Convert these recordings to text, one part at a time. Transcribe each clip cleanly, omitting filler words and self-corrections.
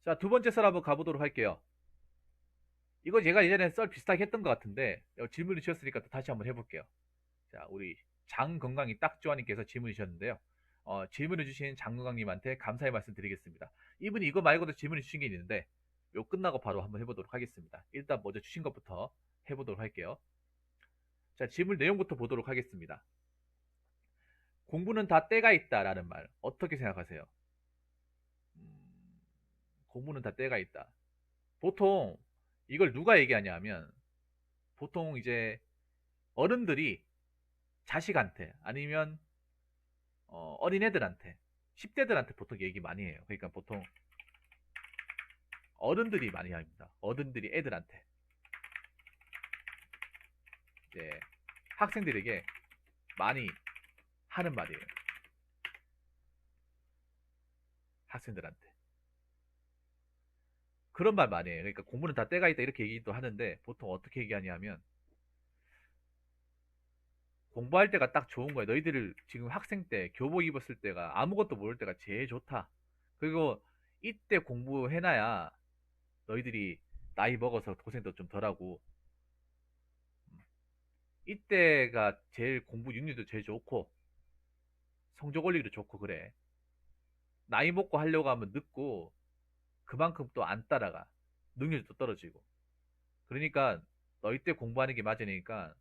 자, 두 번째 썰 한번 가보도록 할게요. 이거 제가 예전에 썰 비슷하게 했던 것 같은데 질문을 주셨으니까 또 다시 한번 해볼게요. 자, 우리 장건강이 딱 좋아님께서 질문을 주셨는데요. 질문을 주신 장건강님한테 감사의 말씀 드리겠습니다. 이분이 이거 말고도 질문을 주신 게 있는데 요 끝나고 바로 한번 해보도록 하겠습니다. 일단 먼저 주신 것부터 해보도록 할게요. 자, 질문 내용부터 보도록 하겠습니다. 공부는 다 때가 있다라는 말 어떻게 생각하세요? 음, 공부는 다 때가 있다. 보통 이걸 누가 얘기하냐 하면 보통 이제 어른들이 자식한테 아니면 어린애들한테 10대들한테 보통 얘기 많이 해요. 그러니까 보통 어른들이 많이 합니다. 어른들이 애들한테 이제 학생들에게 많이 하는 말이에요. 학생들한테 그런 말 많이 해요. 그러니까 공부는 다 때가 있다 이렇게 얘기도 하는데 보통 어떻게 얘기하냐면 공부할 때가 딱 좋은 거야. 너희들을 지금 학생 때 교복 입었을 때가 아무것도 모를 때가 제일 좋다. 그리고 이때 공부해놔야 너희들이 나이 먹어서 고생도 좀 덜하고 이때가 제일 공부 능률도 제일 좋고 성적 올리기도 좋고 그래. 나이 먹고 하려고 하면 늦고 그만큼 또 안 따라가. 능률도 떨어지고. 그러니까 너희 때 공부하는 게 맞으니까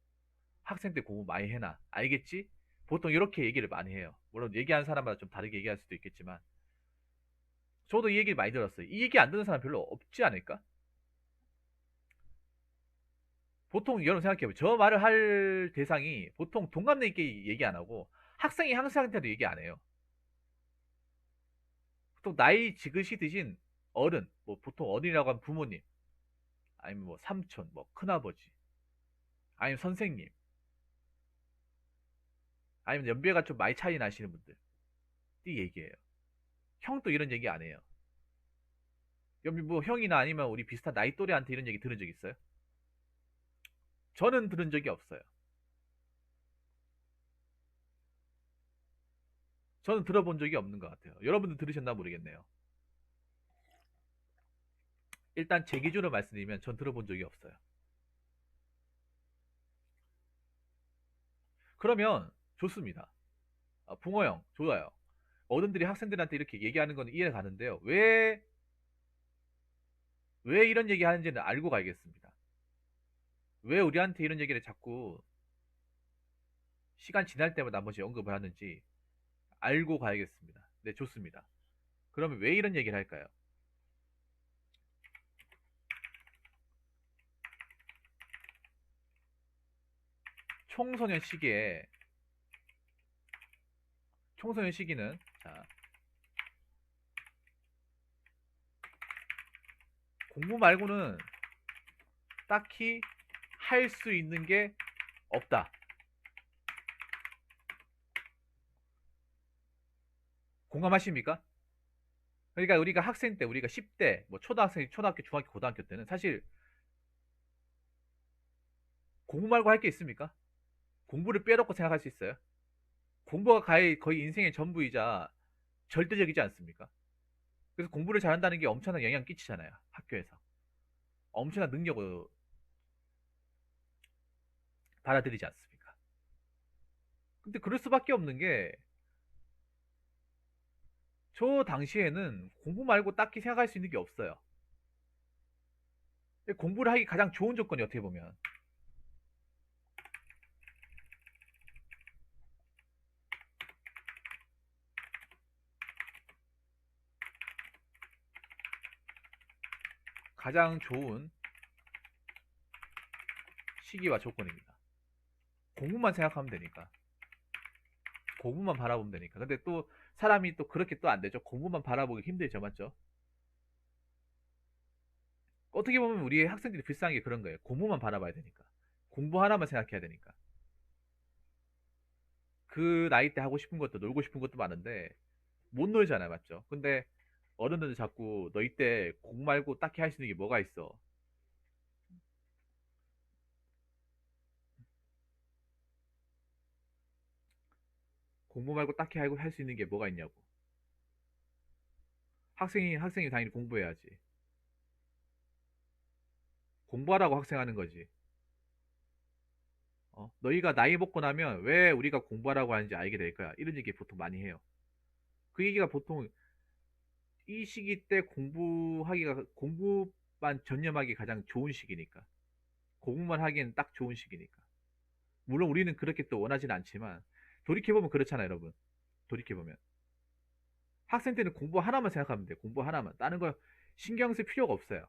학생 때 공부 많이 해놔. 알겠지? 보통 이렇게 얘기를 많이 해요. 물론 얘기하는 사람마다 좀 다르게 얘기할 수도 있겠지만 저도 이 얘기를 많이 들었어요. 이 얘기 안 듣는 사람 별로 없지 않을까? 보통 여러분 생각해보면 저 말을 할 대상이 보통 동갑내기 얘기 안 하고 학생이 학생한테도 얘기 안 해요. 보통 나이 지긋이 드신 어른, 뭐 보통 어른이라고 하면 부모님, 아니면 뭐 삼촌, 뭐 큰아버지, 아니면 선생님, 아니면 연배가 좀 많이 차이 나시는 분들, 이 얘기해요. 형도 이런 얘기 안 해요. 여기 뭐 형이나 아니면 우리 비슷한 나이 또래한테 이런 얘기 들은 적 있어요? 저는 들은 적이 없어요. 저는 들어본 적이 없는 것 같아요. 여러분들 들으셨나 모르겠네요. 일단 제 기준으로 말씀드리면 전 들어본 적이 없어요. 그러면 좋습니다. 붕어 형, 좋아요. 어른들이 학생들한테 이렇게 얘기하는 건 이해 가는데요. 왜 이런 얘기 하는지는 알고 가야겠습니다. 왜 우리한테 이런 얘기를 자꾸 시간 지날 때마다 한 번씩 언급을 하는지 알고 가야겠습니다. 네, 좋습니다. 그러면 왜 이런 얘기를 할까요? 청소년 시기에, 청소년 시기는, 자, 공부 말고는 딱히 할 수 있는 게 없다. 공감하십니까? 그러니까 우리가 학생 때, 우리가 10대, 뭐 초등학생, 초등학교, 중학교, 고등학교 때는 사실 공부 말고 할 게 있습니까? 공부를 빼놓고 생각할 수 있어요? 공부가 거의 인생의 전부이자 절대적이지 않습니까? 그래서 공부를 잘한다는 게 엄청난 영향 끼치잖아요. 학교에서. 엄청난 능력을 받아들이지 않습니까? 근데 그럴 수밖에 없는 게 저 당시에는 공부 말고 딱히 생각할 수 있는 게 없어요. 공부를 하기 가장 좋은 조건이 어떻게 보면 가장 좋은 시기와 조건입니다. 공부만 생각하면 되니까. 공부만 바라보면 되니까. 근데 또 사람이 또 그렇게 또 안 되죠. 공부만 바라보기 힘들죠. 맞죠? 어떻게 보면 우리 학생들이 불쌍한 게 그런 거예요. 공부만 바라봐야 되니까. 공부 하나만 생각해야 되니까. 그 나이 때 하고 싶은 것도 놀고 싶은 것도 많은데 못 놀잖아요. 맞죠? 근데 어른들은 자꾸 너 이때 공 말고 딱히 할 수 있는 게 뭐가 있어? 공부 말고 딱히 할 수 있는 게 뭐가 있냐고. 학생이 당연히 공부해야지. 공부하라고 학생하는 거지. 너희가 나이 먹고 나면 왜 우리가 공부하라고 하는지 알게 될 거야. 이런 얘기 보통 많이 해요. 그 얘기가 보통 이 시기 때 공부만 전념하기 가장 좋은 시기니까. 공부만 하기에는 딱 좋은 시기니까. 물론 우리는 그렇게 또 원하진 않지만, 돌이켜보면 그렇잖아요, 여러분. 돌이켜보면. 학생 때는 공부 하나만 생각하면 돼. 공부 하나만. 다른 거 신경 쓸 필요가 없어요.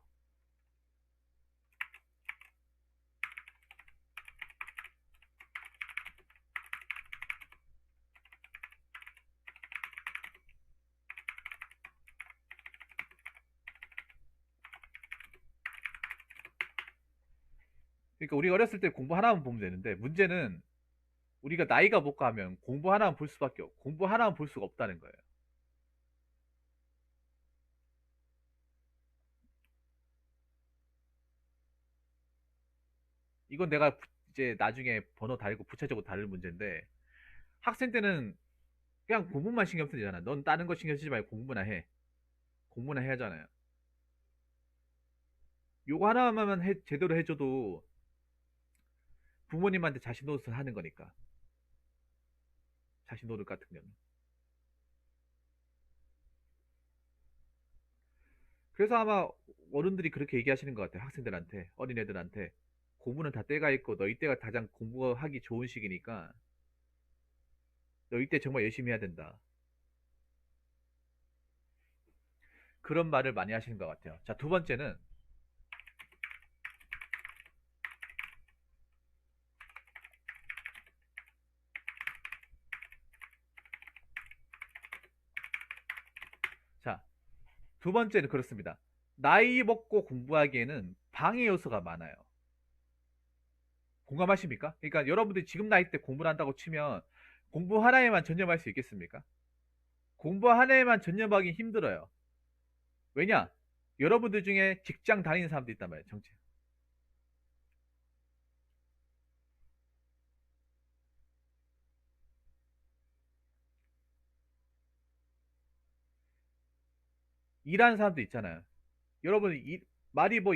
그러니까 우리가 어렸을 때 공부 하나만 보면 되는데, 문제는 우리가 나이가 먹고 하면 공부 하나만 볼 수밖에 공부 하나만 볼 수가 없다는 거예요. 이건 내가 이제 나중에 번호 달고 구체적으로 다룰 문제인데, 학생 때는 그냥 공부만 신경 쓰잖아. 넌 다른 거 신경 쓰지 말고 공부나 해. 공부나 해야 하잖아요. 요거 하나만 제대로 해줘도 부모님한테 자식 노릇을 하는 거니까. 자식 노릇 같은 경우는. 그래서 아마 어른들이 그렇게 얘기하시는 것 같아요. 학생들한테, 어린애들한테. 공부는 다 때가 있고 너희 때가 가장 공부하기 좋은 시기니까 너희 때 정말 열심히 해야 된다. 그런 말을 많이 하시는 것 같아요. 자, 두 번째는, 자, 두 번째는 그렇습니다. 나이 먹고 공부하기에는 방해 요소가 많아요. 공감하십니까? 그러니까 여러분들이 지금 나이 때 공부를 한다고 치면 공부 하나에만 전념할 수 있겠습니까? 공부 하나에만 전념하기 힘들어요. 왜냐? 여러분들 중에 직장 다니는 사람도 있단 말이에요. 정치. 일하는 사람도 있잖아요. 여러분 말이 뭐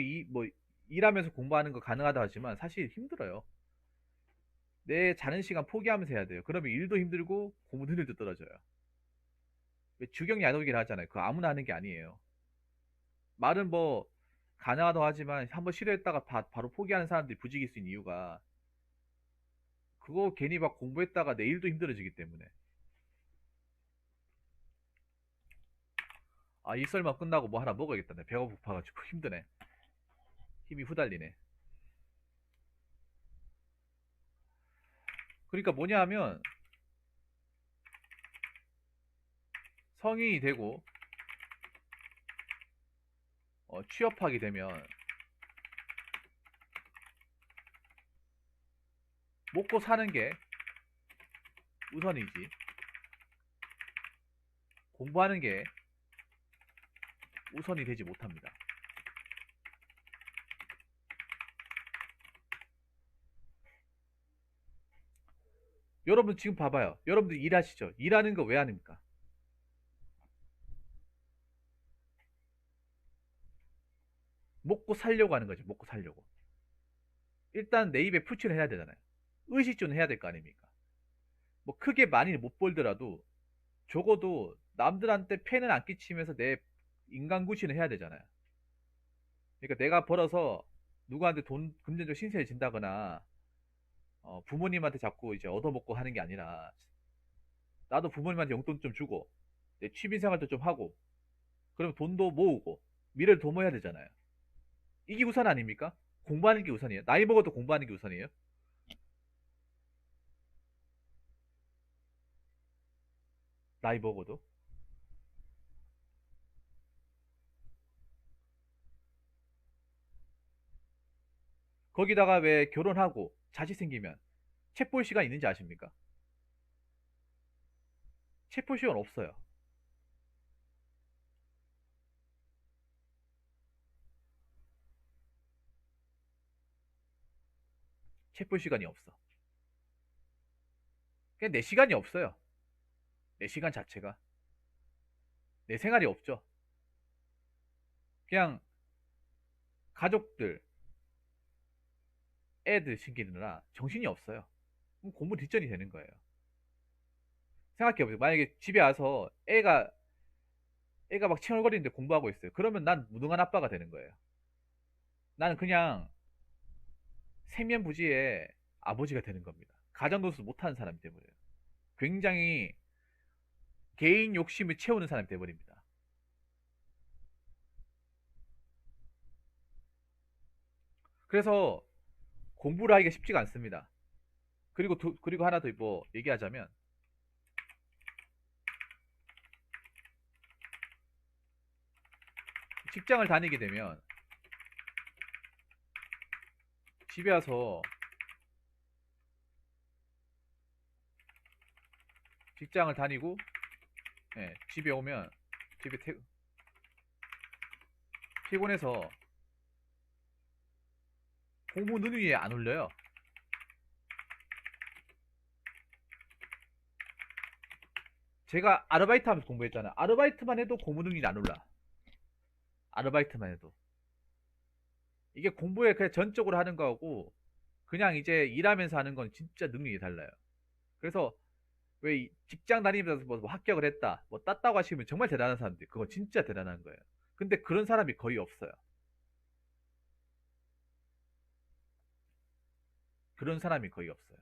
일하면서 공부하는 거 가능하다 하지만 사실 힘들어요. 내 자는 시간 포기하면서 해야 돼요. 그러면 일도 힘들고 공부 능력도 떨어져요. 왜 주경 야독이라 하잖아요. 그거 아무나 하는 게 아니에요. 말은 뭐 가능하다고 하지만 한번 시도했다가 바로 포기하는 사람들이 부지기 있는 이유가, 그거 괜히 막 공부했다가 내일도 힘들어지기 때문에. 아, 이 썰만 끝나고 뭐 하나 먹어야겠다. 내 배가 고파가지고 힘드네. 힘이 후달리네. 그러니까 뭐냐 하면, 성인이 되고 취업하게 되면 먹고 사는 게 우선이지, 공부하는 게 우선이 되지 못합니다. 여러분 지금 봐봐요. 여러분들 일하시죠? 일하는 거 왜 합니까? 먹고 살려고 하는 거죠. 먹고 살려고. 일단 내 입에 풀칠을 해야 되잖아요. 의식주는 해야 될 거 아닙니까? 뭐 크게 많이 못 벌더라도 적어도 남들한테 폐는 안 끼치면서 내 인간구시는 해야 되잖아요. 그러니까 내가 벌어서 누구한테 돈 금전적 신세를 진다거나 부모님한테 자꾸 이제 얻어먹고 하는 게 아니라, 나도 부모님한테 용돈 좀 주고 내 취미생활도 좀 하고, 그러면 돈도 모으고 미래를 도모해야 되잖아요. 이게 우선 아닙니까? 공부하는 게 우선이에요. 나이 먹어도 공부하는 게 우선이에요. 나이 먹어도. 거기다가 왜 결혼하고 자식 생기면 책 볼 시간 있는지 아십니까? 책 볼 시간 없어요. 책 볼 시간이 없어. 그냥 내 시간이 없어요. 내 시간 자체가. 내 생활이 없죠. 그냥 가족들, 애들 신기느라 정신이 없어요. 그럼 공부 뒷전이 되는 거예요. 생각해보세요. 만약에 집에 와서 애가 막 칭얼거리는데 공부하고 있어요. 그러면 난 무능한 아빠가 되는 거예요. 나는 그냥 생면부지의 아버지가 되는 겁니다. 가정노릇을 못하는 사람이 되버려요. 굉장히 개인 욕심을 채우는 사람이 되버립니다. 그래서 공부를 하기가 쉽지가 않습니다. 그리고 하나 더 뭐 얘기하자면, 직장을 다니게 되면 집에 와서 직장을 다니고, 예, 집에 오면 집에 피곤해서 공부 눈 위에 안 올려요. 제가 아르바이트 하면서 공부했잖아요. 아르바이트만 해도 공부 능력이 안 올라. 아르바이트만 해도. 이게 공부에 그냥 전적으로 하는 거하고 그냥 이제 일하면서 하는 건 진짜 능력이 달라요. 그래서 왜 직장 다니면서 뭐 합격을 했다, 뭐 땄다고 하시면 정말 대단한 사람들, 그건 진짜 대단한 거예요. 근데 그런 사람이 거의 없어요. 그런 사람이 거의 없어요.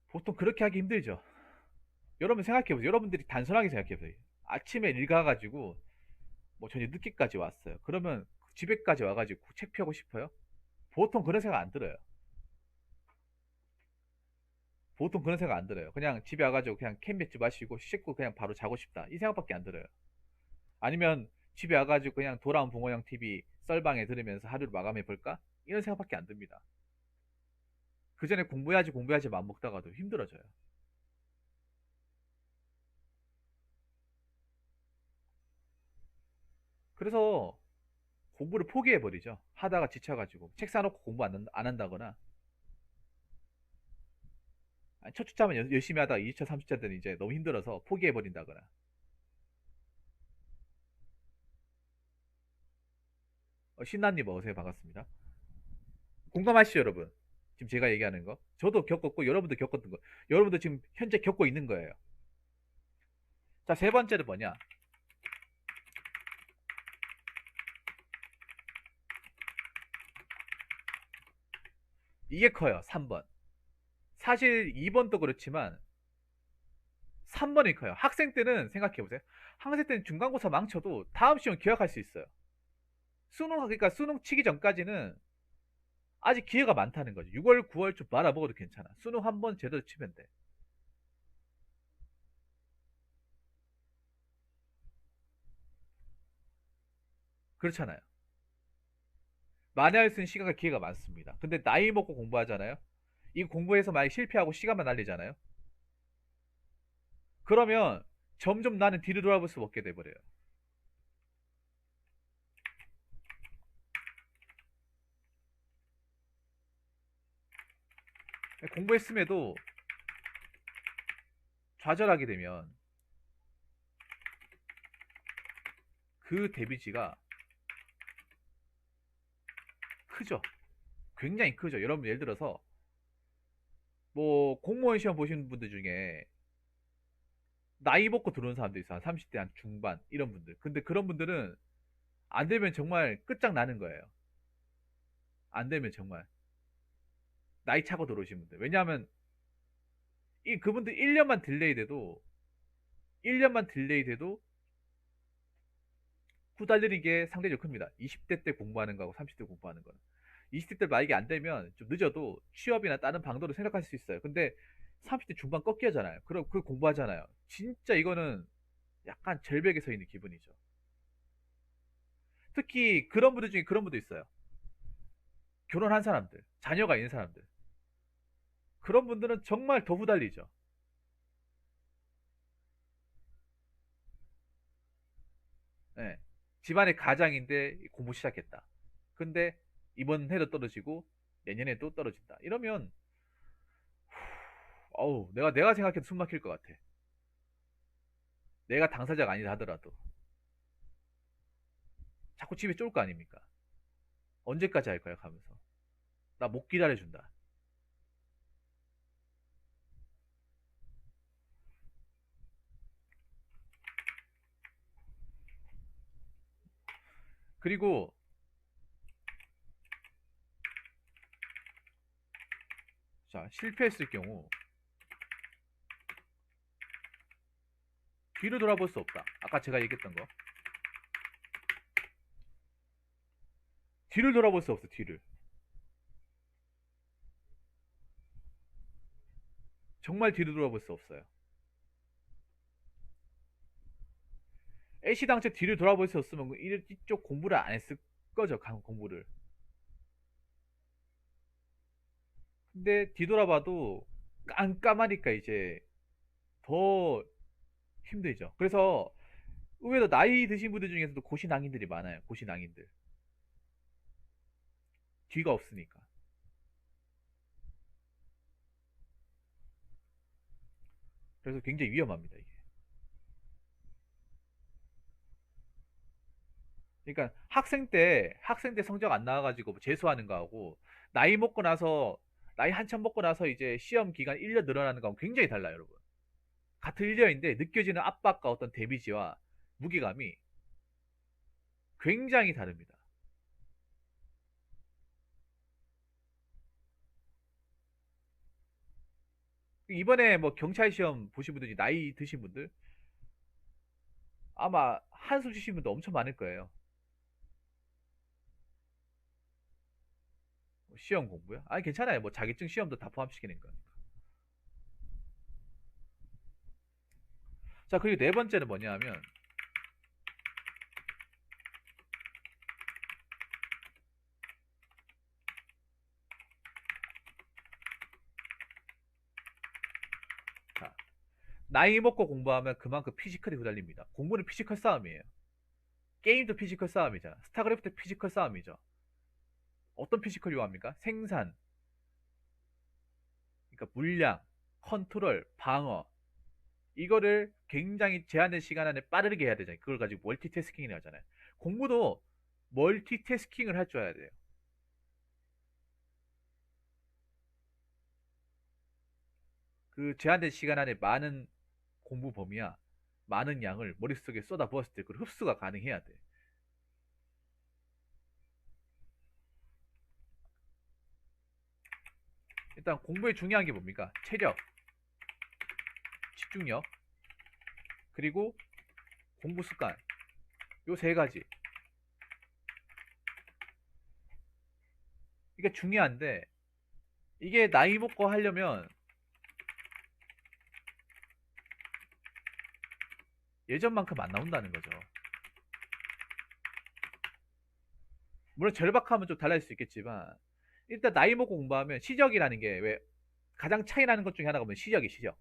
보통 그렇게 하기 힘들죠. 여러분 생각해보세요. 여러분들이 단순하게 생각해보세요. 아침에 일 가가지고 뭐 저녁 늦게까지 왔어요. 그러면 집에까지 와가지고 책 펴고 싶어요? 보통 그런 생각 안 들어요. 보통 그런 생각 안 들어요. 그냥 집에 와가지고 그냥 캔 맥주 마시고 씻고 그냥 바로 자고 싶다. 이 생각밖에 안 들어요. 아니면 집에 와가지고 그냥 돌아온 붕어형 TV 썰방에 들으면서 하루를 마감해 볼까? 이런 생각밖에 안 듭니다. 그 전에 공부해야지 마음 먹다가도 힘들어져요. 그래서 공부를 포기해 버리죠. 하다가 지쳐가지고 책 사놓고 공부 안 한다거나, 아니, 첫 주차만 열심히 하다가 2주차, 3주차 때는 이제 너무 힘들어서 포기해 버린다거나. 신나님 어서요. 반갑습니다. 공감하시죠, 여러분? 지금 제가 얘기하는 거. 저도 겪었고 여러분도 겪었던 거. 여러분도 지금 현재 겪고 있는 거예요. 자, 세 번째는 뭐냐? 이게 커요. 3번. 사실 2번도 그렇지만 3번이 커요. 학생 때는 생각해보세요. 학생 때는 중간고사 망쳐도 다음 시험 기억할 수 있어요. 그러니까 수능 치기 전까지는 아직 기회가 많다는 거죠. 6월, 9월 좀 말아먹어도 괜찮아. 수능 한 번 제대로 치면 돼. 그렇잖아요. 만회할 수 있는 시간과 기회가 많습니다. 근데 나이 먹고 공부하잖아요. 이 공부해서 만약 실패하고 시간만 날리잖아요. 그러면 점점 나는 뒤를 돌아볼 수 없게 돼버려요. 공부했음에도 좌절하게 되면 그 데미지가 크죠. 굉장히 크죠. 여러분 예를 들어서 뭐 공무원 시험 보시는 분들 중에 나이 먹고 들어오는 사람도 있어. 한 30대 한 중반 이런 분들. 근데 그런 분들은 안 되면 정말 끝장나는 거예요. 안 되면 정말 나이 차고 들어오신 분들. 왜냐하면 이 그분들 1년만 딜레이 돼도 후달리는 게 상대적으로 큽니다. 20대 때 공부하는 거하고 30대 공부하는 거는. 20대 때 만약에 안 되면 좀 늦어도 취업이나 다른 방도로 생각할 수 있어요. 근데 30대 중반 꺾이잖아요. 그럼 그 공부하잖아요. 진짜 이거는 약간 절벽에 서 있는 기분이죠. 특히 그런 분들 중에 그런 분도 있어요. 결혼한 사람들, 자녀가 있는 사람들. 그런 분들은 정말 더 후달리죠. 예. 집안의 가장인데 공부 시작했다. 근데 이번 해도 떨어지고 내년에 또 떨어진다. 이러면 어우, 내가 생각해도 숨 막힐 것 같아. 내가 당사자가 아니다 하더라도 자꾸 집에 쫄 거 아닙니까? 언제까지 할 거야 하면서 나 못 기다려준다. 그리고 자, 실패했을 경우 뒤로 돌아볼 수 없다. 아까 제가 얘기했던 거. 뒤를 돌아볼 수 없어, 뒤를. 정말 뒤로 돌아볼 수 없어요. 애시당초 뒤를 돌아볼 수 없으면 이쪽 공부를 안 했을 거죠, 공부를. 근데 뒤돌아봐도 깜깜하니까 이제 더 힘들죠. 그래서 의외로 나이 드신 분들 중에서도 고시낭인들이 많아요. 고시낭인들. 뒤가 없으니까. 그래서 굉장히 위험합니다, 이게. 그러니까 학생 때 성적 안 나와가지고 뭐 재수하는 거하고 나이 먹고 나서 나이 한참 먹고 나서 이제 시험 기간 1년 늘어나는 거하고 굉장히 달라요, 여러분. 같은 1년인데 느껴지는 압박과 어떤 데미지와 무게감이 굉장히 다릅니다. 이번에 뭐 경찰 시험 보신 분들, 나이 드신 분들 아마 한숨 쉬신 분도 엄청 많을 거예요. 뭐 시험 공부요? 아니 괜찮아요. 뭐 자격증 시험도 다 포함시키는 거니까. 자, 그리고 네 번째는 뭐냐 하면 자, 나이 먹고 공부하면 그만큼 피지컬이 후달립니다. 공부는 피지컬 싸움이에요. 게임도 피지컬 싸움이잖아. 스타크래프트 피지컬 싸움이죠. 어떤 피지컬 요합니까? 생산, 그러니까 물량, 컨트롤, 방어. 이거를 굉장히 제한된 시간 안에 빠르게 해야 되잖아요. 그걸 가지고 멀티태스킹이라고 하잖아요. 공부도 멀티태스킹을 할 줄 알아야 돼요. 그 제한된 시간 안에 많은 공부 범위야 많은 양을 머릿속에 쏟아부었을 때 그 흡수가 가능해야 돼. 일단 공부에 중요한 게 뭡니까? 체력, 집중력, 그리고 공부 습관. 요 세 가지. 이게 중요한데 이게 나이 먹고 하려면 예전만큼 안 나온다는 거죠. 물론 절박하면 좀 달라질 수 있겠지만 일단 나이 먹고 공부하면 시적이라는 게 왜 가장 차이 나는 것 중에 하나가 뭐냐 시적이 시적.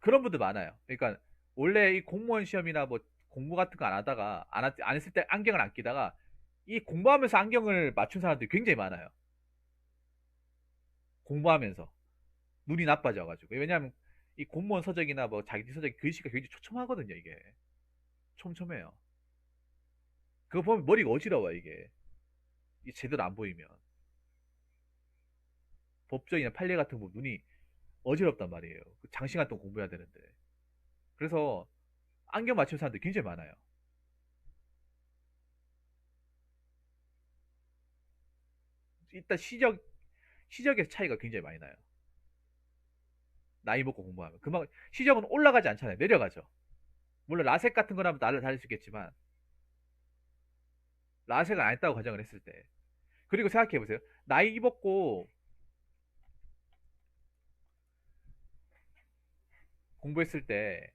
그런 분들 많아요. 그러니까 원래 이 공무원 시험이나 뭐 공부 같은 거 안 하다가 안 했을 때 안경을 안 끼다가 이 공부하면서 안경을 맞춘 사람들이 굉장히 많아요. 공부하면서 눈이 나빠져가지고 왜냐하면 이 공무원 서적이나 뭐 자기 서적 글씨가 굉장히 촘촘하거든요. 이게 촘촘해요. 그거 보면 머리가 어지러워 이게 제대로 안 보이면 법정이나 판례 같은 거 눈이 어지럽단 말이에요. 장시간 동안 공부해야 되는데 그래서 안경 맞춘 사람들 굉장히 많아요. 일단 시적의 차이가 굉장히 많이 나요. 나이 먹고 공부하면 그만 시적은 올라가지 않잖아요. 내려가죠. 물론 라섹 같은 거라면 나를 다를 수 있겠지만 라섹을 안 했다고 가정을 했을 때 그리고 생각해 보세요. 나이 먹고 공부했을 때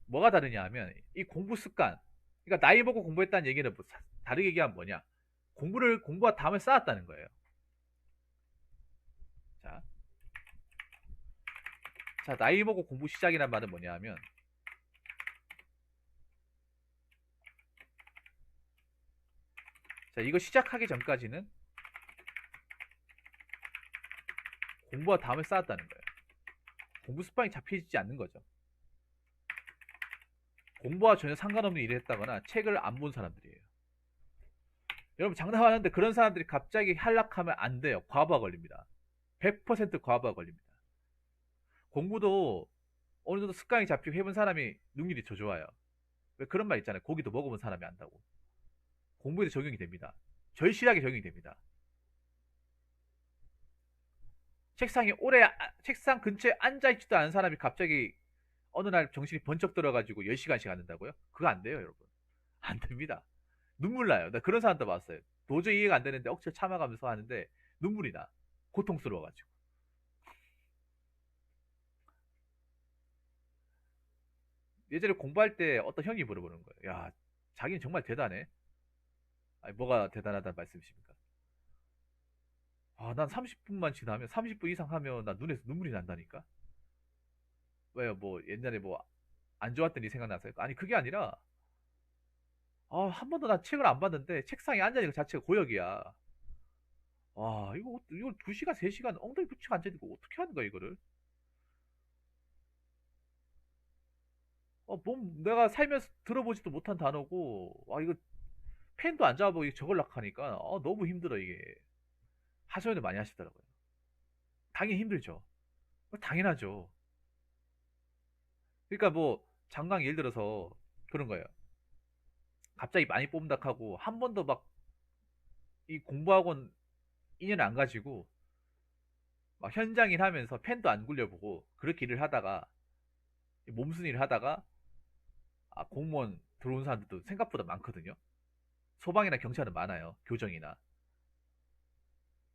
뭐가 다르냐 하면 이 공부 습관 그러니까 나이 먹고 공부했다는 얘기는 뭐 다르게 얘기하면 뭐냐 공부와 담을 쌓았다는 거예요. 자, 자 나이 먹고 공부 시작이란 말은 뭐냐 하면 자 이거 시작하기 전까지는 공부와 담을 쌓았다는 거예요. 공부 습관이 잡히지 않는 거죠. 공부와 전혀 상관없는 일을 했다거나 책을 안 본 사람들이에요. 여러분 장담하는데 그런 사람들이 갑자기 하락하면 안 돼요. 과부하 걸립니다. 100% 과부하 걸립니다. 공부도 어느 정도 습관이 잡히고 해본 사람이 능률이 더 좋아요. 왜 그런 말 있잖아요. 고기도 먹어본 사람이 안다고. 공부에도 적용이 됩니다. 절실하게 적용이 됩니다. 책상 근처에 앉아있지도 않은 사람이 갑자기 어느 날 정신이 번쩍 들어가지고 10시간씩 앉는다고요? 그거 안 돼요, 여러분. 안 됩니다. 눈물 나요. 나 그런 사람도 봤어요. 도저히 이해가 안 되는데 억지로 참아가면서 하는데 눈물이 나. 고통스러워가지고. 예전에 공부할 때 어떤 형이 물어보는 거예요. 야, 자기는 정말 대단해. 아니, 뭐가 대단하다는 말씀이십니까? 아, 난 30분만 지나면, 30분 이상 하면 나 눈에서 눈물이 난다니까? 왜요? 뭐, 옛날에 뭐, 안 좋았던 일 생각나서요? 아니, 그게 아니라, 아, 한 번도 난 책을 안 봤는데, 책상에 앉아있는 것 자체가 고역이야. 와, 이거 2시간, 3시간 엉덩이 붙이고 앉아있고 어떻게 하는 거야, 이거를? 내가 살면서 들어보지도 못한 단어고, 와, 이거 펜도 안 잡아보고 이거 적으려고 하니까, 너무 힘들어, 이게. 하소연을 많이 하시더라고요. 당연히 힘들죠. 당연하죠. 그러니까 뭐, 장강 예를 들어서 그런 거예요. 갑자기 많이 뽑는다 하고, 한 번도 막, 이 공부학원 인연 안 가지고, 막 현장 일 하면서 펜도 안 굴려보고, 그렇게 일을 하다가, 몸순 일을 하다가, 공무원 들어온 사람들도 생각보다 많거든요. 소방이나 경찰은 많아요. 교정이나.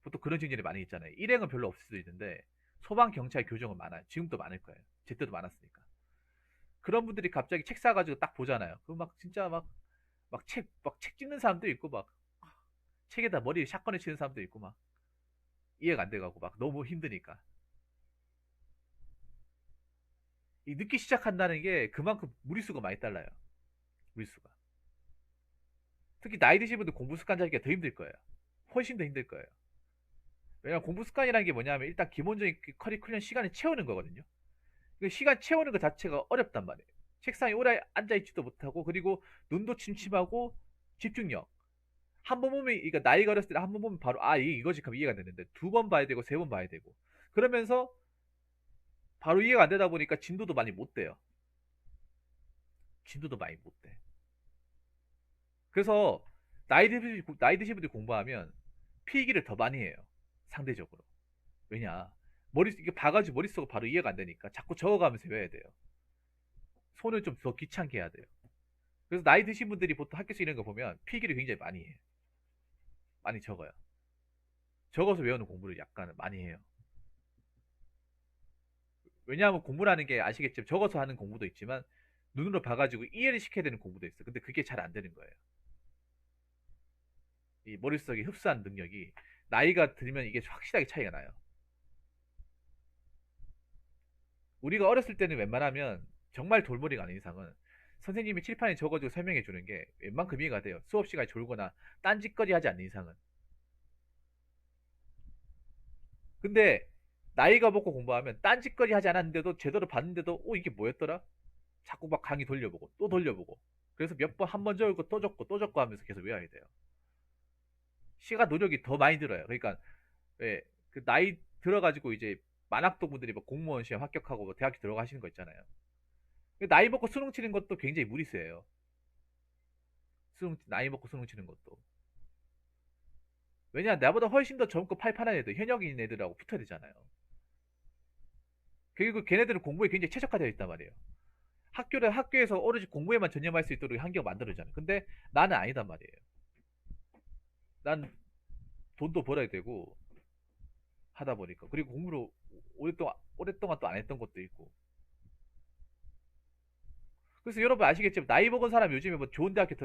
보통 그런 직렬이 많이 있잖아요. 일행은 별로 없을 수도 있는데, 소방, 경찰, 교정은 많아요. 지금도 많을 거예요. 제때도 많았으니까. 그런 분들이 갑자기 책 사가지고 딱 보잖아요. 그 막 진짜 막 책 찍는 사람도 있고, 막 책에다 머리에 샷건을 치는 사람도 있고, 막 이해가 안 돼가고, 막 너무 힘드니까. 이 늦게 시작한다는 게 그만큼 무리수가 많이 달라요. 무리수가. 특히 나이 드신 분들 공부 습관 잡기가 더 힘들 거예요. 훨씬 더 힘들 거예요. 왜냐면 공부 습관이라는 게 뭐냐면 일단 기본적인 그 커리큘럼 시간을 채우는 거거든요. 그 시간 채우는 것 자체가 어렵단 말이에요. 책상에 오래 앉아있지도 못하고, 그리고 눈도 침침하고, 집중력. 한 번 보면, 그러니까 나이가 어렸을 때 한 번 보면 바로, 이거지 하면 이해가 되는데, 2번 봐야 되고, 3번 봐야 되고. 그러면서 바로 이해가 안 되다 보니까 진도도 많이 못 돼요. 진도도 많이 못 돼. 그래서, 나이 드신 분들이 공부하면 필기를 더 많이 해요. 상대적으로. 왜냐. 이게 봐가지고 머릿속으로 바로 이해가 안 되니까 자꾸 적어가면서 외워야 돼요. 손을 좀 더 귀찮게 해야 돼요. 그래서 나이 드신 분들이 보통 학교에서 이런 거 보면 필기를 굉장히 많이 해요. 많이 적어요. 적어서 외우는 공부를 약간 많이 해요. 왜냐하면 공부라는 게 아시겠지만 적어서 하는 공부도 있지만 눈으로 봐가지고 이해를 시켜야 되는 공부도 있어요. 근데 그게 잘 안 되는 거예요. 이 머릿속에 흡수하는 능력이 나이가 들면 이게 확실하게 차이가 나요. 우리가 어렸을 때는 웬만하면 정말 돌머리가 아닌 이상은 선생님이 칠판에 적어주고 설명해 주는 게 웬만큼 이해가 돼요. 수업 시간에 졸거나 딴짓거리 하지 않는 이상은. 근데 나이가 먹고 공부하면 딴짓거리 하지 않았는데도 제대로 봤는데도 이게 뭐였더라? 자꾸 막 강의 돌려보고 또 돌려보고 그래서 몇 번 한 번 적고 또 적고 하면서 계속 외워야 돼요. 시간 노력이 더 많이 들어요. 그러니까 왜 그 나이 들어가지고 이제 만학도 분들이 뭐 공무원 시험 합격하고 뭐 대학교 들어가시는 거 있잖아요. 나이 먹고 수능 치는 것도 굉장히 무리수예요. 나이 먹고 수능 치는 것도. 왜냐, 나보다 훨씬 더 젊고 팔팔한 애들, 현역인 애들하고 붙어야 되잖아요. 그리고 걔네들은 공부에 굉장히 최적화되어 있단 말이에요. 학교에서 오로지 공부에만 전념할 수 있도록 환경을 만들어주잖아요. 근데 나는 아니단 말이에요. 난 돈도 벌어야 되고, 하다 보니까. 그리고 공부를 오랫동안 또 안 했던 것도 있고. 그래서 여러분 아시겠지만, 나이 먹은 사람 요즘에 뭐 좋은 대학교,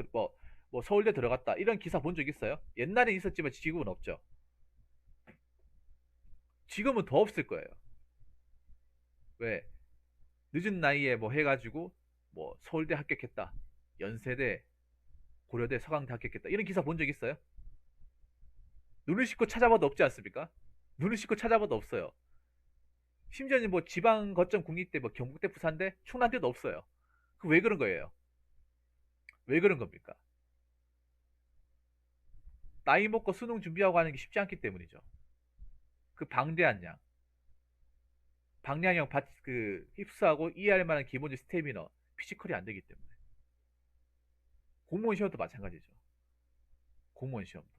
뭐 서울대 들어갔다. 이런 기사 본 적 있어요? 옛날엔 있었지만 지금은 없죠. 지금은 더 없을 거예요. 왜? 늦은 나이에 뭐 해가지고 뭐 서울대 합격했다, 연세대, 고려대, 서강대 합격했다 이런 기사 본 적 있어요? 눈을 씻고 찾아봐도 없지 않습니까? 눈을 씻고 찾아봐도 없어요. 심지어는 뭐 지방 거점 국립대, 뭐 경북대, 부산대, 충남대도 없어요. 그 왜 그런 거예요? 왜 그런 겁니까? 나이 먹고 수능 준비하고 하는 게 쉽지 않기 때문이죠. 그 방대한 양, 방량형 그 휩스하고 이해할 만한 기본적 스태미너, 피지컬이 안 되기 때문에. 공무원 시험도 마찬가지죠. 공무원 시험도.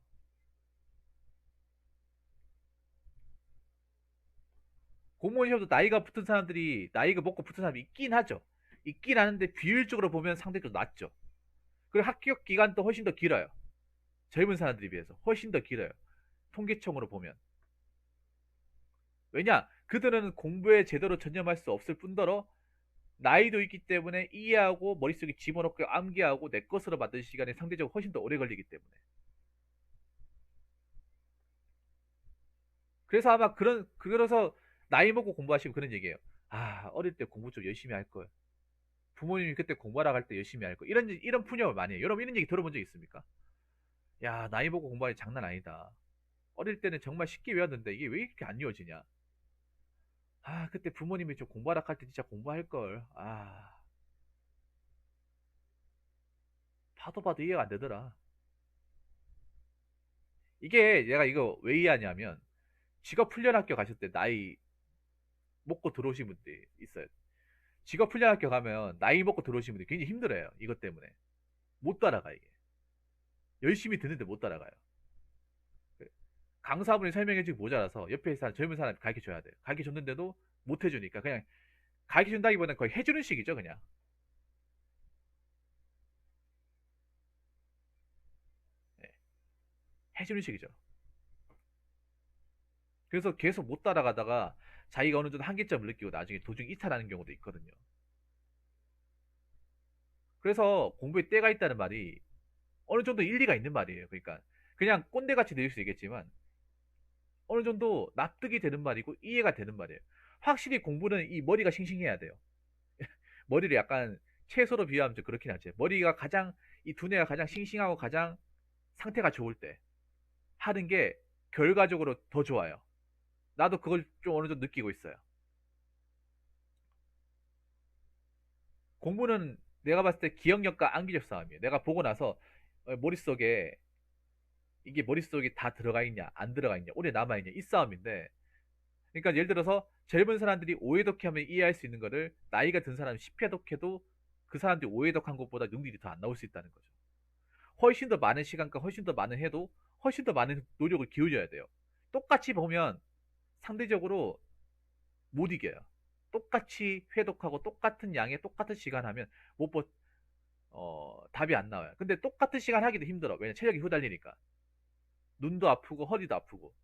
공무원 시험도 나이가 붙은 사람들이, 나이가 먹고 붙은 사람이 있긴 하죠. 있긴 하는데 비율적으로 보면 상대적으로 낮죠. 그리고 합격 기간도 훨씬 더 길어요. 젊은 사람들에 비해서 훨씬 더 길어요. 통계청으로 보면. 왜냐? 그들은 공부에 제대로 전념할 수 없을 뿐더러 나이도 있기 때문에 이해하고 머릿속에 집어넣고 암기하고 내 것으로 만드는 시간이 상대적으로 훨씬 더 오래 걸리기 때문에. 그래서 아마 그래서 나이 먹고 공부하시면 그런 얘기예요. 아, 어릴 때 공부 좀 열심히 할 걸. 부모님이 그때 공부하라 할 때 열심히 할 걸. 이런 푸념을 많이 해요. 여러분 이런 얘기 들어본 적 있습니까? 야, 나이 먹고 공부하니 장난 아니다. 어릴 때는 정말 쉽게 외웠는데 이게 왜 이렇게 안 외워지냐? 아, 그때 부모님이 좀 공부하라 할 때 진짜 공부할 걸. 아, 봐도 봐도 이해가 안 되더라. 이게 내가 이거 왜 이해하냐면 직업 훈련학교 가실 때 나이 먹고 들어오신 분들이 있어요. 직업 훈련학교 가면 나이 먹고 들어오신 분들이 굉장히 힘들어요. 이것 때문에. 못 따라가 이게. 열심히 듣는데 못 따라가요. 강사분이 설명해주기 모자라서 옆에 있는 젊은 사람이 가르쳐 줘야 돼요. 가르쳐 줬는데도 못 해주니까 그냥 가르쳐 준다기보다는 거의 해주는 식이죠, 그냥. 네, 해주는 식이죠. 그래서 계속 못 따라가다가 자기가 어느 정도 한계점을 느끼고 나중에 도중 이탈하는 경우도 있거든요. 그래서 공부에 때가 있다는 말이 어느 정도 일리가 있는 말이에요. 그러니까 그냥 꼰대같이 들릴 수 있겠지만 어느 정도 납득이 되는 말이고 이해가 되는 말이에요. 확실히 공부는 이 머리가 싱싱해야 돼요. 머리를 약간 채소로 비유하면 좀 그렇긴 하지. 머리가 가장 이 두뇌가 가장 싱싱하고 가장 상태가 좋을 때 하는 게 결과적으로 더 좋아요. 나도 그걸 좀 어느 정도 느끼고 있어요. 공부는 내가 봤을 때 기억력과 암기력 싸움이에요. 내가 보고 나서 머릿속에 이게 머릿속에 다 들어가 있냐 안 들어가 있냐 오래 남아 있냐 이 싸움인데, 그러니까 예를 들어서 젊은 사람들이 오해독하면 이해할 수 있는 거를 나이가 든 사람이 10회독해도 그 사람들이 오해독한 것보다 능률이 더 안 나올 수 있다는 거죠. 훨씬 더 많은 시간과 훨씬 더 많은 해도 훨씬 더 많은 노력을 기울여야 돼요. 똑같이 보면 상대적으로 못 이겨요. 똑같이 회독하고 똑같은 양의 똑같은 시간 하면 못 버, 답이 안 나와요. 근데 똑같은 시간 하기도 힘들어. 왜냐 체력이 후달리니까. 눈도 아프고 허리도 아프고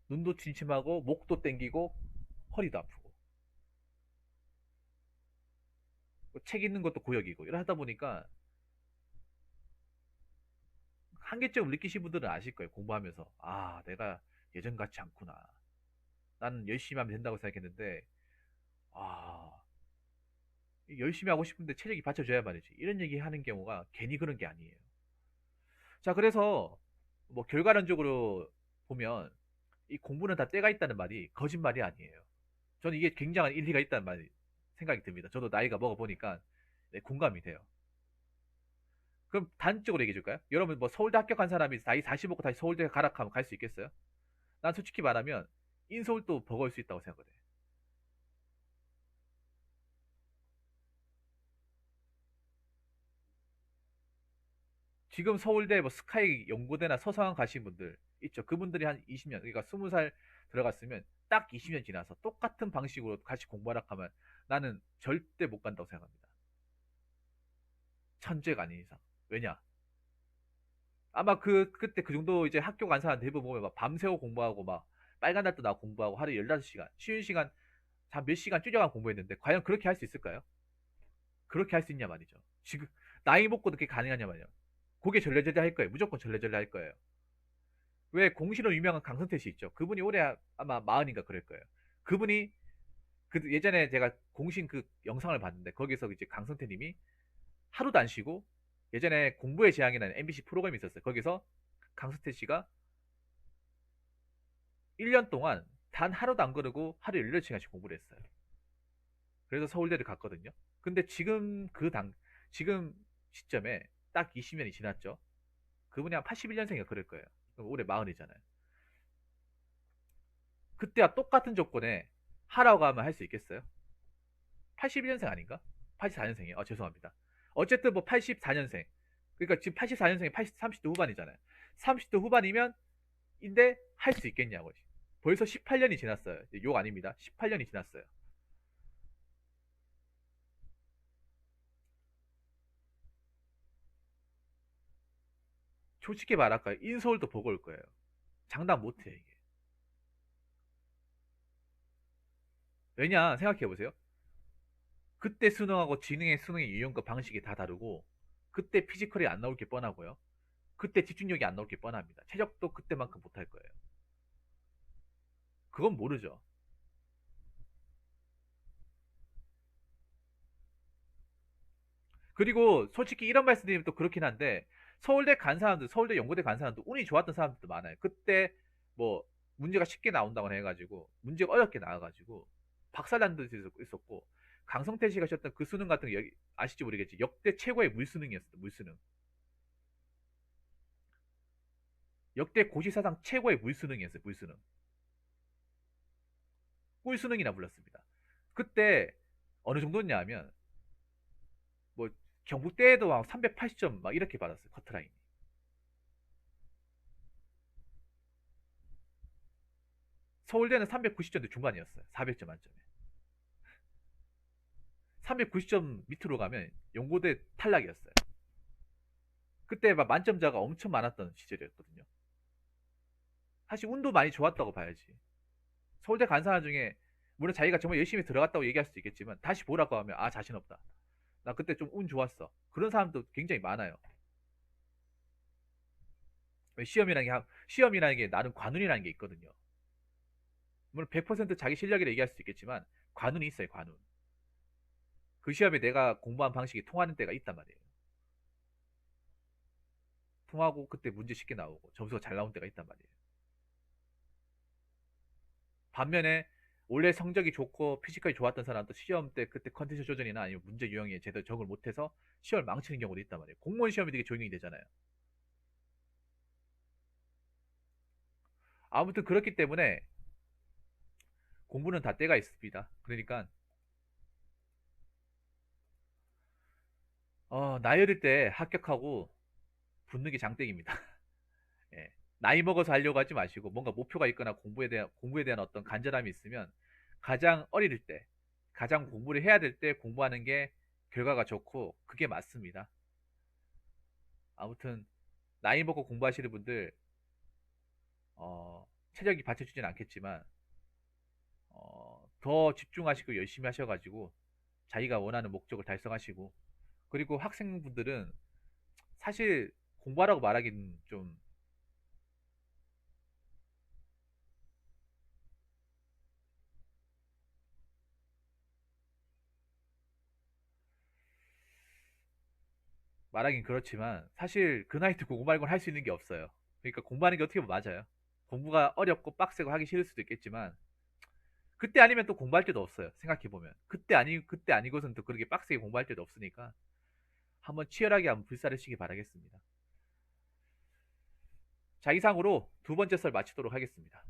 눈도 침침하고 목도 땡기고 허리도 아프고 책 읽는 것도 고역이고 이러다 보니까 한계점을 느끼신 분들은 아실 거예요. 공부하면서 아, 내가 예전 같지 않구나. 나는 열심히 하면 된다고 생각했는데 아, 열심히 하고 싶은데 체력이 받쳐줘야 말이지. 이런 얘기 하는 경우가 괜히 그런 게 아니에요. 자, 그래서 뭐 결과론적으로 보면 이 공부는 다 때가 있다는 말이 거짓말이 아니에요. 저는 이게 굉장한 일리가 있다는 말이 생각이 듭니다. 저도 나이가 먹어보니까 네, 공감이 돼요. 그럼 단적으로 얘기해 줄까요? 여러분 뭐 서울대 합격한 사람이 나이 40 먹고 다시 서울대 가라 하면 갈 수 있겠어요? 난 솔직히 말하면 인서울도 버거울 수 있다고 생각을 해. 지금 서울대 뭐 스카이 연고대나 서성한 가신 분들 있죠. 그분들이 한 20년, 그러니까 20살 들어갔으면 딱 20년 지나서 똑같은 방식으로 같이 공부하라 하면 나는 절대 못 간다고 생각합니다. 천재가 아닌 이상. 왜냐? 아마 그때 그 정도 이제 학교 간 사람 대부분 보면 막 밤새워 공부하고 막 빨간 날도 나 공부하고 하루에 15시간, 쉬는 시간 한 몇 시간 줄여간 공부했는데 과연 그렇게 할 수 있을까요? 그렇게 할 수 있냐 말이죠. 지금 나이 먹고도 그게 가능하냐 말이에요. 그게 전래전래 할 거예요. 무조건 전래전래 할 거예요. 왜 공시로 유명한 강성태 씨 있죠. 그분이 올해 아마 마흔인가 그럴 거예요. 그분이 그 예전에 제가 공신 그 영상을 봤는데 거기서 이제 강성태 님이 하루도 안 쉬고 예전에 공부의 재앙이라는 MBC 프로그램이 있었어요. 거기서 강성태 씨가 1년 동안 단 하루도 안 그러고 하루 18시간씩 공부를 했어요. 그래서 서울대를 갔거든요. 근데 지금 시점에 딱 20년이 지났죠. 그분이 한 81년생이가 그럴 거예요. 그럼 올해 40이잖아요. 그때와 똑같은 조건에 하라고 하면 할 수 있겠어요? 81년생 아닌가? 84년생이에요. 죄송합니다. 어쨌든 뭐 84년생. 그러니까 지금 84년생이 30대 후반이잖아요. 30대 후반이면 인데 할 수 있겠냐고. 벌써 18년이 지났어요. 욕 아닙니다. 18년이 지났어요. 솔직히 말할까요? 인서울도 보고 올 거예요. 장담 못해 이게. 왜냐 생각해보세요. 그때 수능하고 지능의 수능의 유형과 방식이 다 다르고 그때 피지컬이 안 나올 게 뻔하고요. 그때 집중력이 안 나올 게 뻔합니다. 최적도 그때만큼 못할 거예요. 그건 모르죠. 그리고 솔직히 이런 말씀드리면 또 그렇긴 한데 서울대 간 사람들, 서울대 연고대 간 사람도 운이 좋았던 사람들도 많아요. 그때 뭐 문제가 쉽게 나온다고 해가지고 문제가 어렵게 나와가지고 박살난 듯이 있었고 강성태 씨가 하셨던 그 수능 같은 거 아실지 모르겠지. 역대 최고의 물수능이었어요. 물수능. 역대 고시사상 최고의 물수능이었어요. 물수능. 꿀수능이나 불렀습니다. 그때 어느 정도냐 하면 뭐 경북대에도 막 380점 막 이렇게 받았어요. 커트라인. 서울대는 390점대 중반이었어요. 400점 만점에. 390점 밑으로 가면 연고대 탈락이었어요. 그때 막 만점자가 엄청 많았던 시절이었거든요. 사실 운도 많이 좋았다고 봐야지. 서울대 간 사람 중에 물론 자기가 정말 열심히 들어갔다고 얘기할 수도 있겠지만 다시 보라고 하면 자신 없다. 나 그때 좀 운 좋았어. 그런 사람도 굉장히 많아요. 시험이라는 게 나름 관운이라는 게 있거든요. 물론 100% 자기 실력이라 얘기할 수도 있겠지만 관운이 있어요. 관운. 그 시험에 내가 공부한 방식이 통하는 때가 있단 말이에요. 통하고 그때 문제 쉽게 나오고 점수가 잘 나온 때가 있단 말이에요. 반면에 원래 성적이 좋고 피지컬이 좋았던 사람도 시험 때 그때 컨디션 조절이나 아니면 문제 유형에 제대로 적응을 못해서 시험을 망치는 경우도 있단 말이에요. 공무원 시험이 되게 적용이 되잖아요. 아무튼 그렇기 때문에 공부는 다 때가 있습니다. 그러니까 나이 어릴 때 합격하고 붙는 게 장땡입니다. 예. 나이 먹어서 하려고 하지 마시고 뭔가 목표가 있거나 공부에 대한 어떤 간절함이 있으면 가장 어릴 때, 가장 공부를 해야 될 때 공부하는 게 결과가 좋고 그게 맞습니다. 아무튼 나이 먹고 공부하시는 분들 체력이 받쳐주진 않겠지만 더 집중하시고 열심히 하셔가지고 자기가 원하는 목적을 달성하시고 그리고 학생분들은 사실 공부하라고 말하기는 좀 말하긴 그렇지만 사실 그 나이 때 공부 말고는 할 수 있는 게 없어요. 그러니까 공부하는 게 어떻게 보면 맞아요. 공부가 어렵고 빡세고 하기 싫을 수도 있겠지만 그때 아니면 또 공부할 때도 없어요. 생각해 보면 그때 아니고선 또 그렇게 빡세게 공부할 때도 없으니까 한번 치열하게 한번 불사르시기 바라겠습니다. 자 이상으로 두 번째 썰 마치도록 하겠습니다.